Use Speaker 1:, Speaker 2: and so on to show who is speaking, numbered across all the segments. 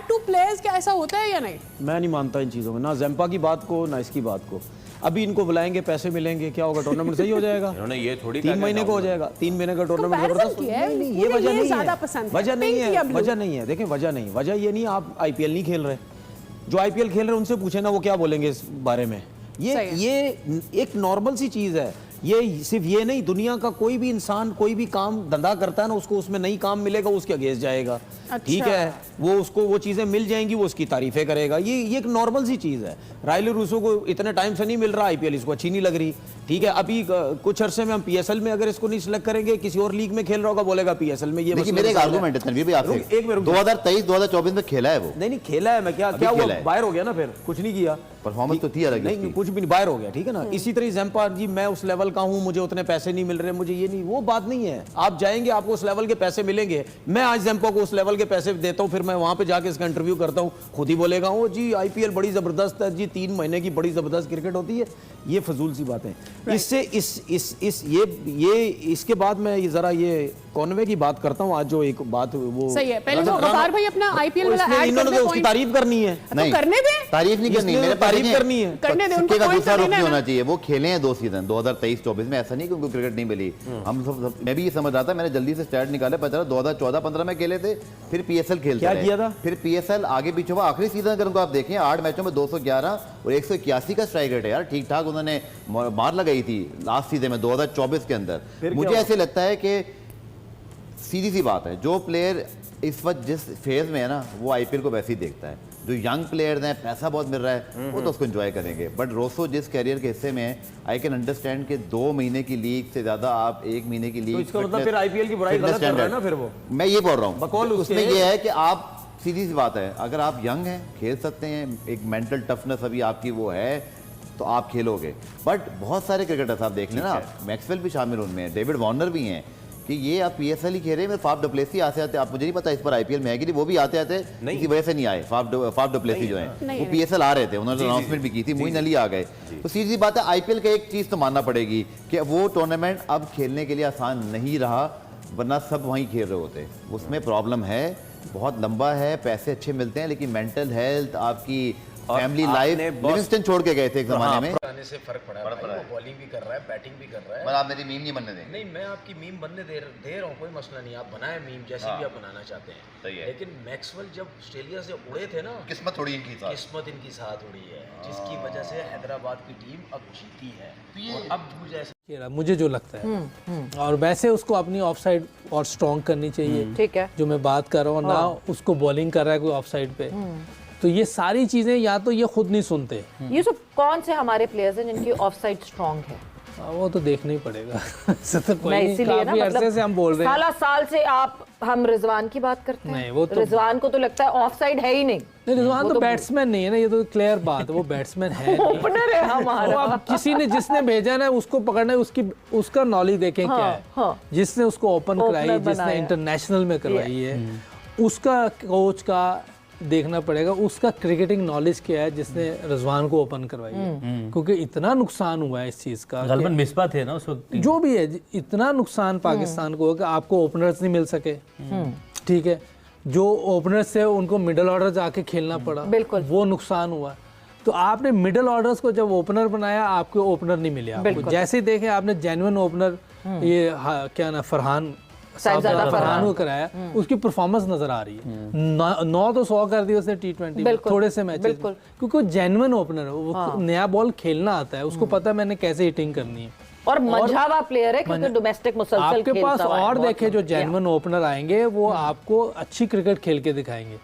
Speaker 1: Bad two players, क्या ऐसा होता है या नहीं?
Speaker 2: मैं नहीं मानता इन चीज़ों में, ना ज़ेम्पा की बात को ना इसकी बात को। अभी इनको बुलाएंगे, पैसे मिलेंगे, क्या होगा, टूर्नामेंट सही हो जाएगा।
Speaker 3: इन्होंने ये थोड़ी
Speaker 2: 3 महीने को हो जाएगा, 3 महीने का टूर्नामेंट जबरदस्त। नहीं, ये वजह नहीं है, वजह नहीं है, वजह नहीं है। देखें वजह नहीं, वजह ये नहीं, आप आईपीएल नहीं खेल रहे। जो आईपीएल खेल रहे हैं उनसे पूछे ना, वो क्या बोलेंगे इस बारे में। ये एक नॉर्मल सी चीज़ है। ये सिर्फ ये नहीं, दुनिया का कोई भी इंसान कोई भी काम धंधा करता है ना, उसको उसमें नई काम मिलेगा, उसके अगेंस्ट जाएगा। ठीक है, वो उसको वो चीज़ें मिल जाएंगी, वो उसकी तारीफें करेगा। ये एक नॉर्मल सी चीज़ है। रायले रूसो को इतने टाइम से नहीं मिल रहा आईपीएल, इसको अच्छी नहीं लग रही। ठीक है, अभी कुछ अरसे में हम पीएसएल में अगर इसको नहीं सिलेक्ट करेंगे, किसी और लीग में खेल रहा होगा, बोलेगा पीएसएल में। ये
Speaker 4: मेरे एक आर्गुमेंट है तनवीर भाई आपसे, 2023-2024 में खेला है वो?
Speaker 2: नहीं खेला है, मैं क्या हुआ, बाहर हो गया ना, फिर कुछ नहीं किया,
Speaker 4: परफॉर्मेंस तो थी अलग,
Speaker 2: नहीं कुछ भी नहीं, बाहर हो गया। ठीक है ना, इसी तरह ज़ेम्पा जी, मैं उस लेवल का हूं, मुझे उतने पैसे नहीं मिल रहे, मुझे ये नहीं, वो बात नहीं है। आप जाएंगे, आपको उस लेवल के पैसे मिलेंगे। मैं आज ज़ेम्पा को उस लेवल के पैसे देता हूं, फिर मैं वहां पे जाके इसका इंटरव्यू करता हूं, खुद ही बोलेगा ओ जी आईपीएल बड़ी जबरदस्त है जी, 3 महीने की बड़ी जबरदस्त क्रिकेट होती है। ये फजूल सी बातें। इससे इसके बाद मैं ये जरा ये कॉनवे की बात करता हूं। आज जो एक बात वो
Speaker 1: सही है, पहले तो गफार भाई अपना आईपीएल वाला ऐड
Speaker 2: इन्होंने तो उसकी तारीफ करनी है।
Speaker 1: तो करने दे,
Speaker 4: तारीफ नहीं करनी, मेरे
Speaker 2: तारीफ करनी है,
Speaker 1: करने दे,
Speaker 4: उनका दूसरा रुख नहीं होना चाहिए। वो खेले हैं 2 सीजन 2023-24 में, ऐसा नहीं कि उनको क्रिकेट नहीं मिली। हम सब, मैं भी ये समझ रहा था, मैंने जल्दी से स्टैट निकाला, पता चला 2014-15 में खेले थे, फिर पीएसएल खेलते
Speaker 2: क्या किया था,
Speaker 4: फिर पीएसएल आगे पीछे हुआ। आखिरी सीजन अगर उनको आप देखें, 8 मैचों में 211 और 181 का स्ट्राइक रेट है यार, ठीक ठाक उन्होंने मार लगाई थी लास्ट सीजन में 2024 के अंदर। मुझे ऐसे लगता है कि सीधी सी बात है, जो प्लेयर इस वक्त जिस फेज में है ना, वो आईपीएल को वैसे ही देखता है। जो यंग प्लेयर्स हैं, पैसा बहुत मिल रहा है, वो तो उसको एंजॉय करेंगे। बट रोसो जिस कैरियर के हिस्से में है, आई कैन अंडरस्टैंड कि 2 महीने की लीग से ज्यादा आप 1 महीने की लीग,
Speaker 2: तो इसका मतलब फिर आईपीएल की बुराई गलत कर रहा है ना, फिर वो
Speaker 4: मैं ये बोल रहा हूँ। उसमें ये है कि आप, सीधी सी बात है, अगर आप यंग हैं, खेल सकते हैं, एक मेंटल टफनेस अभी आपकी वो है, तो आप खेलोगे। बट बहुत सारे क्रिकेटर्स आप देख लेना, मैक्सवेल भी शामिल उनमें है, डेविड वार्नर भी हैं, कि ये आप पीएसएल ही खेल रहे हैं। फाफ डुप्लेसी आते आते, आप मुझे नहीं पता इस पर आईपीएल में है कि नहीं, वो भी आते आते इसी वजह से नहीं आए। फाफ डुप्लेसी जो है वो पीएसएल आ रहे थे, उन्होंने अनाउंसमेंट भी की थी, मोइन अली आ गए। तो सीधी बात है, आईपीएल का एक चीज़ तो मानना पड़ेगी कि वो टूर्नामेंट अब खेलने के लिए आसान नहीं रहा, वरना सब वहीं खेल रहे होते। उसमें प्रॉब्लम है, बहुत लंबा है, पैसे अच्छे मिलते हैं, लेकिन मेंटल हेल्थ, आपकी फैमिली लाइफ, लिविंगस्टन छोड़ के गए थे एक जमाने में,
Speaker 3: आने से फर्क पड़ा है। वो बॉलिंग भी कर रहा है, बैटिंग भी कर रहा है।
Speaker 4: पर आप मेरी मीम नहीं बनने देंगे।
Speaker 3: नहीं, मैं आपकी मीम बनने दे रहा हूँ, कोई मसला नहीं, आप बनाए मीम जैसे भी आप बनाना चाहते हैं। सही है। लेकिन मैक्सवेल जब ऑस्ट्रेलिया से उड़े थे ना,
Speaker 4: किस्मत थोड़ी इनकी साथ,
Speaker 3: किस्मत इनकी साथ उड़ी है, जिसकी वजह से हैदराबाद की टीम अब जीती है। और अब मुझे ऐसा,
Speaker 5: मुझे जो लगता है, और वैसे उसको अपनी ऑफसाइड और स्ट्रॉन्ग करनी चाहिए।
Speaker 1: ठीक है,
Speaker 5: जो मैं बात कर रहा हूँ ना, उसको बॉलिंग कर रहा है कोई ऑफसाइड पे, तो ये सारी चीजें या तो ये खुद नहीं सुनते।
Speaker 6: ये सब कौन से हमारे प्लेयर्स हैं जिनकी ऑफसाइड स्ट्रॉन्ग है?
Speaker 5: वो तो देखना ही पड़ेगा। तो कोई
Speaker 6: मैं
Speaker 5: नहीं,
Speaker 6: इसीलिए ना,
Speaker 5: काफी अरसे से हम बोल रहे हैं।
Speaker 6: साल से हम रिजवान की बात करते हैं।
Speaker 5: नहीं, वो तो
Speaker 6: रिजवान को तो लगता है ऑफसाइड है ही नहीं।
Speaker 5: रिजवान तो बैट्समैन नहीं है ना, ये तो क्लियर बात है, वो बैट्समैन है नहीं।
Speaker 6: ओपनर है हमारा।
Speaker 5: अब किसी ने, जिसने भेजा ना, उसको पकड़ना है, उसका नॉलेज देखें क्या है। जिसने उसको ओपन कराई, जिसने इंटरनेशनल में करवाई है, उसका कोच का देखना पड़ेगा, उसका क्रिकेटिंग नॉलेज क्या है जिसने रिजवान को ओपन करवाई है। क्योंकि इतना नुकसान हुआ है इस चीज का,
Speaker 7: गलबन मिसबा थे ना उस वक्त,
Speaker 5: जो भी है, इतना नुकसान पाकिस्तान को कि आपको ओपनर्स नहीं मिल सके। ठीक है, जो ओपनर्स से उनको मिडिल ऑर्डर जाके खेलना पड़ा, बिल्कुल वो नुकसान हुआ। तो आपने मिडिल ऑर्डर्स को जब ओपनर बनाया, आपको ओपनर नहीं मिले आपको। जैसे ही देखे आपने जेन्युइन ओपनर, ये क्या ना, फरहान को कराया, उसकी परफॉर्मेंस नजर आ रही है। 9 तो 100 कर दिया उसने T20 थोड़े से मैचेस, क्योंकि जेन्युइन ओपनर है, वो नया बॉल खेलना आता है, उसको पता है मैंने कैसे हिटिंग करनी है,
Speaker 6: और मंझावा प्लेयर है, क्योंकि डोमेस्टिक मुसलसल
Speaker 5: आपके पास। और देखे जो जेन्युइन ओपनर आएंगे, वो आपको अच्छी क्रिकेट खेल के दिखाएंगे।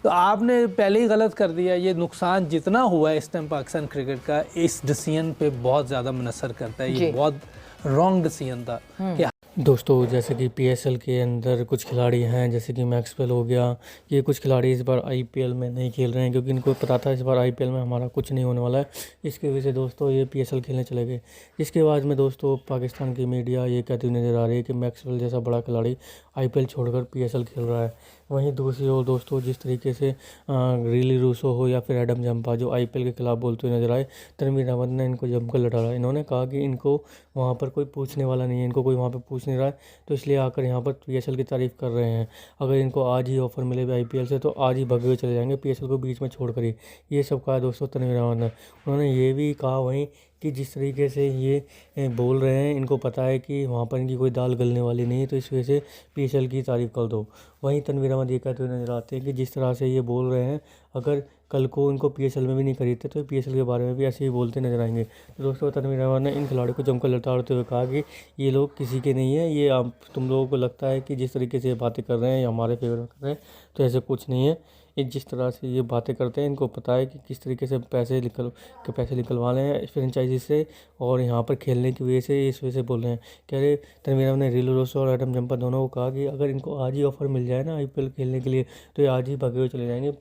Speaker 5: तो आपने पहले ही गलत कर दिया। ये नुकसान जितना हुआ है इस टाइम पाकिस्तान क्रिकेट का, इस डिसीजन पे बहुत ज़्यादा मुनसर करता है। ये बहुत रॉन्ग डिसीजन था। कि दोस्तों, जैसे कि पीएसएल के अंदर कुछ खिलाड़ी हैं, जैसे कि मैक्सवेल हो गया, ये कुछ खिलाड़ी इस बार आईपीएल में नहीं खेल रहे हैं, क्योंकि इनको पता था इस बार आईपीएल में हमारा कुछ नहीं होने वाला है। इसकी वजह से दोस्तों ये पीएसएल खेलने चले गए। इसके बाद में दोस्तों पाकिस्तान की मीडिया ये कहती हुई नज़र आ रही है कि मैक्सवेल जैसा बड़ा खिलाड़ी आईपीएल छोड़कर पीएसएल खेल रहा है। वहीं दूसरी ओर दोस्तों, जिस तरीके से रिली रूसो हो या फिर एडम जंपा जो आईपीएल के खिलाफ बोलते हुए नजर आए, तनवीर अहमद ने इनको जमकर लड़ाया। इन्होंने कहा कि इनको वहाँ पर कोई पूछने वाला नहीं है, इनको कोई वहाँ पर पूछने
Speaker 7: नहीं रहा है, तो इसलिए आकर यहाँ पर PSL की तारीफ़ कर रहे हैं। अगर इनको आज ही ऑफ़र मिले IPL से तो आज ही भगे हुए चले जाएंगे PSL को बीच में छोड़ कर ही। ये सब कहा दोस्तों तनवीर अहमद ने। उन्होंने ये भी कहा वहीं कि जिस तरीके से ये बोल रहे हैं, इनको पता है कि वहाँ पर इनकी कोई दाल गलने वाली नहीं है, तो इस वजह से PSL की तारीफ़ कर दो। वहीं तनवीर अहमद ये कहते हुए नजर आते हैं कि जिस तरह से ये बोल रहे हैं, अगर कल को इनको PSL में भी नहीं खरीदते तो PSL के बारे में भी ऐसे ही बोलते नजर आएंगे। तो दोस्तों तनवीर अहमद ने इन खिलाड़ियों को जमकर लताड़ते हुए कहा कि ये लोग किसी के नहीं है, ये तुम लोगों को लगता है कि जिस तरीके से ये बातें कर रहे हैं या हमारे फेवर में कर रहे हैं, तो ऐसे कुछ नहीं है। ये जिस तरह से ये बातें करते हैं, इनको पता है कि किस तरीके से पैसे निकलवा रहे हैं फ्रेंचाइजी से और यहाँ पर खेलने की वजह से इस वजह से बोल रहे हैं। कह रहे तनवीर अहमद ने रिलो रोसो और एडम जम्पा दोनों को कहा कि अगर इनको आज ही ऑफ़र मिल जाए ना IPL खेलने के लिए, तो ये आज ही भागे हुए चले जाएंगे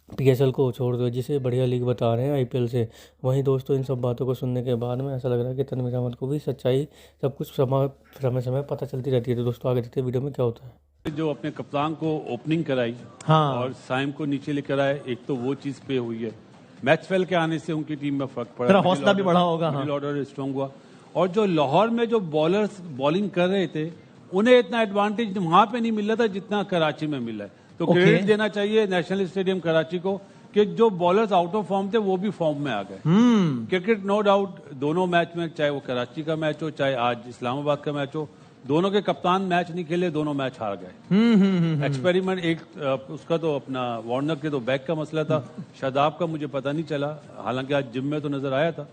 Speaker 7: PSL को छोड़ दो, जिसे बढ़िया लीग बता रहे हैं IPL से। वहीं दोस्तों इन सब बातों को सुनने के बाद में ऐसा लग रहा है कि तनवीर अहमद को भी सच्चाई सब कुछ समय पता चलती रहती है। तो दोस्तों आगे देखते हैं वीडियो में क्या होता है।
Speaker 8: जो अपने कप्तान को ओपनिंग कराई और साइम को नीचे लेकर आए, एक तो वो चीज पे हुई है। मैक्सवेल के आने से उनकी टीम में फर्क पड़ा,
Speaker 9: हौसला भी बढ़ा होगा।
Speaker 8: मिडिल ऑर्डर स्ट्रांग हुआ। और जो लाहौर में जो बॉलर्स बॉलिंग कर रहे थे, उन्हें इतना एडवांटेज वहां पे नहीं मिल रहा था जितना कराची में मिला है। तो क्रेडिट देना चाहिए नेशनल स्टेडियम कराची को कि जो बॉलर्स आउट ऑफ फॉर्म थे वो भी फॉर्म में आ गए। क्रिकेट नो डाउट दोनों मैच में, चाहे वो कराची का मैच हो चाहे आज इस्लामाबाद का मैच हो, दोनों के कप्तान मैच नहीं खेले, दोनों मैच हार गए। एक्सपेरिमेंट एक उसका तो अपना वार्नर के तो बैक का मसला था, शादाब का मुझे पता नहीं चला, हालांकि आज जिम में तो नजर आया था।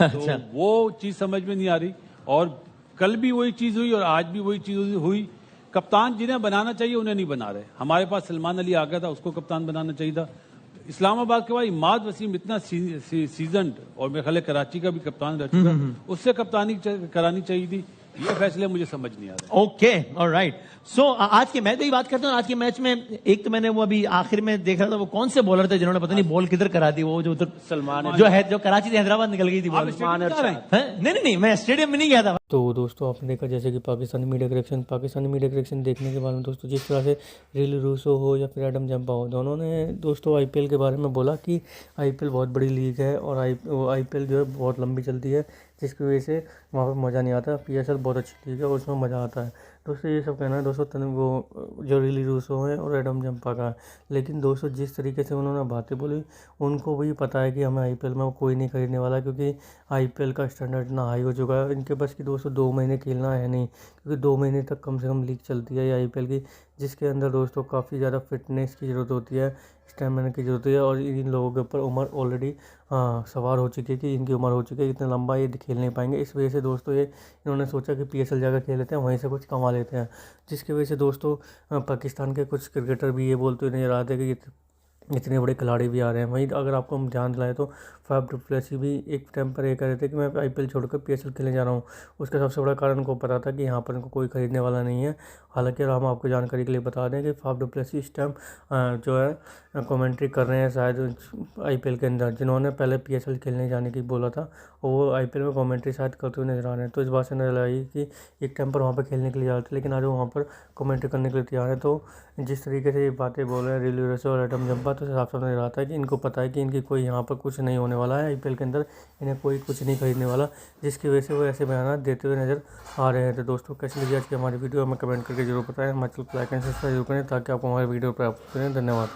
Speaker 8: तो वो चीज समझ में नहीं आ रही। और कल भी वही चीज हुई और आज भी वही चीज हुई। कप्तान जिन्हें बनाना चाहिए उन्हें नहीं बना रहे। हमारे पास सलमान अली आ गया था, उसको कप्तान बनाना चाहिए था। इस्लामाबाद के बाद इमाद वसीम इतना सीजन्ड और मेरे ख्याल कराची का भी कप्तान रह चुका, उससे कप्तानी करानी चाहिए थी। ये फैसले मुझे समझ नहीं आ रहे।
Speaker 9: Okay alright. सो आज के मैच की बात करते हैं। आज के मैच में एक तो मैंने वो अभी आखिर में देख रहा था, वो कौन से बॉलर थे जिन्होंने पता नहीं बॉल किधर करा दी, वो जो उधर
Speaker 3: सलमान
Speaker 9: जो कराची से हैदराबाद निकल गई थी बॉल। नहीं मैं स्टेडियम में नहीं गया था।
Speaker 7: तो दोस्तों आपने देखा जैसे कि पाकिस्तानी मीडिया करेक्शन देखने के बाद में दोस्तों जिस तरह से रिलो रोसो हो या फिर एडम जम्पा हो, दोनों ने दोस्तों IPL के बारे में बोला कि IPL बहुत बड़ी लीग है और IPL जो है बहुत लंबी चलती है, जिसकी वजह से वहाँ पर मज़ा नहीं आता। PSL बहुत अच्छी लीग है और उसमें मज़ा आता है। दोस्तों ये सब कहना है दोस्तों वो जो रिली रूसो है और एडम जम्पा का। लेकिन दोस्तों जिस तरीके से उन्होंने बातें बोली, उनको भी पता है कि हमें IPL में कोई नहीं खरीदने वाला, क्योंकि IPL का स्टैंडर्ड इतना हाई हो चुका है। इनके पास कि दोस्तों 2 महीने खेलना है नहीं, क्योंकि 2 महीने तक कम से कम लीग चलती है ये IPL की, जिसके अंदर दोस्तों काफ़ी ज़्यादा फिटनेस की ज़रूरत होती है, स्टेमिना की ज़रूरत है। और इन लोगों के ऊपर उम्र ऑलरेडी सवार हो चुकी है कि इनकी उम्र हो चुकी है, इतना लंबा ये खेल नहीं पाएंगे। इस वजह से दोस्तों ये इन्होंने सोचा कि PSL जाकर खेल लेते हैं, वहीं से कुछ कमा लेते हैं। जिसकी वजह से दोस्तों पाकिस्तान के कुछ क्रिकेटर भी ये बोलते हुए नजर आते हैं कि इतने बड़े खिलाड़ी भी आ रहे हैं। वहीं अगर आपको हम ध्यान दिलाएं तो फैफ डु प्लेसी भी एक टाइम पर ये कह रहे थे कि मैं IPL छोड़कर PSL खेलने जा रहा हूँ। उसका सबसे बड़ा कारण उनको पता था कि यहाँ पर इनको कोई खरीदने वाला नहीं है। हालांकि हम आपको जानकारी के लिए बता दें कि फैफ डु प्लेसी इस टाइम जो है कमेंट्री कर रहे हैं शायद IPL के अंदर, जिन्होंने पहले PSL खेलने जाने की बोला था, और वो IPL में कमेंट्री शायद करते हुए नजर आ रहे हैं। तो इस बात से नजर आई कि एक टाइम पर वहाँ पर खेलने के लिए जा रहे थे, लेकिन आज वो वहाँ पर कमेंट्री करने के लिए तैयार है। तो जिस तरीके से ये बातें बोल रहे हैं रिलो रोसो और एडम जम्पा, तो साफ साफ नजर आता है कि इनको पता है कि इनकी कोई यहाँ पर कुछ नहीं होने वाला है IPL के अंदर, इन्हें कोई कुछ नहीं खरीदने वाला, जिसकी वजह से वो ऐसे बयान देते हुए नजर आ रहे हैं। तो दोस्तों कैसी लगी आज की हमारी वीडियो, हमें कमेंट करके जरूर बताएं। हमारे चैनल को लाइक एंड सब्सक्राइब जरूर करें ताकि आपको हमारे वीडियो प्राप्त करें। धन्यवाद।